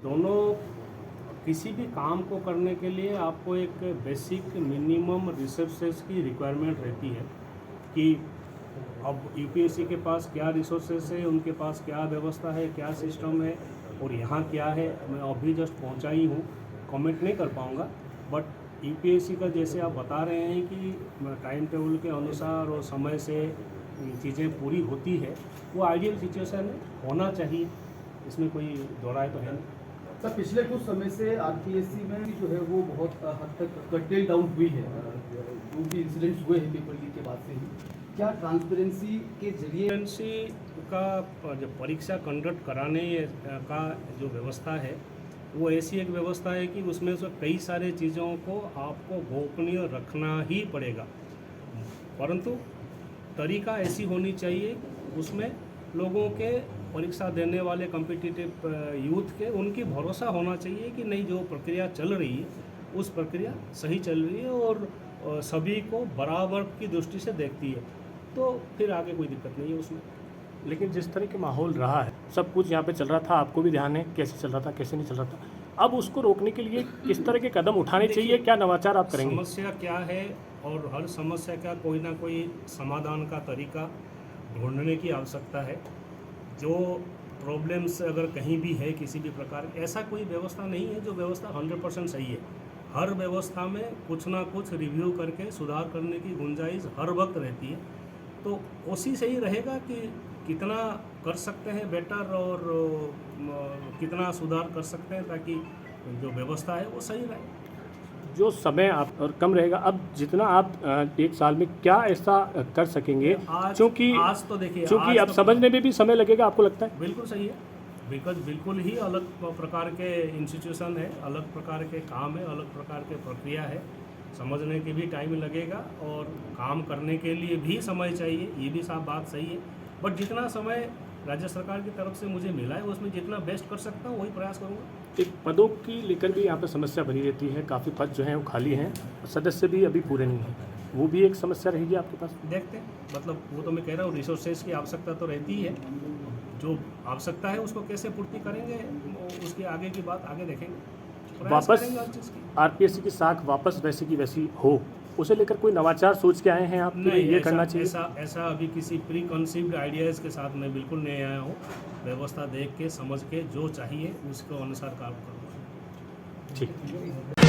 दोनों किसी भी काम को करने के लिए आपको एक बेसिक मिनिमम रिसोर्सेज की रिक्वायरमेंट रहती है कि अब यूपीएससी के पास क्या रिसोर्सेज है, उनके पास क्या व्यवस्था है, क्या सिस्टम है और यहाँ क्या है। मैं अभी जस्ट पहुँचा ही हूँ, कमेंट नहीं कर पाऊँगा, बट यूपीएससी का जैसे आप बता रहे हैं कि टाइम टेबल के अनुसार और समय से चीज़ें पूरी होती है, वो आइडियल सिचुएशन होना चाहिए, इसमें कोई दो राय तो है नहीं। सर, पिछले कुछ समय से आरपीएससी में जो है वो बहुत हद तक कटेल डाउन हुई है, जो भी इंसिडेंट्स हुए हैं पेपर लीक के बाद से ही। क्या ट्रांसपेरेंसी के जरिए का जो परीक्षा कंडक्ट कराने का जो व्यवस्था है वो ऐसी एक व्यवस्था है कि उसमें से कई सारे चीज़ों को आपको गोपनीय रखना ही पड़ेगा, परंतु तरीका ऐसी होनी चाहिए उसमें लोगों के परीक्षा देने वाले कॉम्पिटिटिव यूथ के उनकी भरोसा होना चाहिए कि नहीं, जो प्रक्रिया चल रही है उस प्रक्रिया सही चल रही है और सभी को बराबर की दृष्टि से देखती है, तो फिर आगे कोई दिक्कत नहीं है उसमें। लेकिन जिस तरह के माहौल रहा है, सब कुछ यहाँ पे चल रहा था, आपको भी ध्यान है कैसे चल रहा था कैसे नहीं चल रहा था, अब उसको रोकने के लिए किस तरह के कदम उठाने चाहिए, क्या नवाचार आप करेंगे? समस्या क्या है और हर समस्या का कोई ना कोई समाधान का तरीका ढूंढने की आवश्यकता है। जो प्रॉब्लम्स अगर कहीं भी है किसी भी प्रकार, ऐसा कोई व्यवस्था नहीं है जो व्यवस्था 100% सही है। हर व्यवस्था में कुछ ना कुछ रिव्यू करके सुधार करने की गुंजाइश हर वक्त रहती है, तो कोशिश यही रहेगा कि कितना कर सकते हैं बेटर और कितना सुधार कर सकते हैं ताकि जो व्यवस्था है वो सही रहे। जो समय आप और कम रहेगा, अब जितना आप एक साल में क्या ऐसा कर सकेंगे, क्योंकि आज तो देखिए, क्योंकि अब समझने में भी समय लगेगा, आपको लगता है? बिल्कुल सही है, बिकॉज बिल्कुल ही अलग प्रकार के इंस्टीट्यूशन है, अलग प्रकार के काम है, अलग प्रकार के प्रक्रिया है, समझने के भी टाइम लगेगा और काम करने के लिए भी समय चाहिए, ये भी साफ बात सही है। बट जितना समय राज्य सरकार की तरफ से मुझे मिला है उसमें जितना बेस्ट कर सकता हूँ वही प्रयास करूँगा। एक पदों की लेकर भी यहाँ पर समस्या बनी रहती है, काफ़ी पद जो हैं वो खाली हैं, सदस्य भी अभी पूरे नहीं हैं, वो भी एक समस्या रहेगी आपके पास? देखते हैं, मतलब वो तो मैं कह रहा हूँ रिसोर्सेज की आवश्यकता तो रहती है, जो आवश्यकता है उसको कैसे पूर्ति करेंगे उसके आगे की बात आगे देखेंगे। वापस आरपीएससी की साख वापस वैसी की वैसी हो, उसे लेकर कोई नवाचार सोच के आए हैं आप? नहीं, ये करना चाहिए ऐसा अभी किसी प्री कंसीव्ड आइडियाज़ के साथ मैं बिल्कुल नहीं आया हूँ। व्यवस्था देख के समझ के जो चाहिए उसके अनुसार काम करूँगा। ठीक।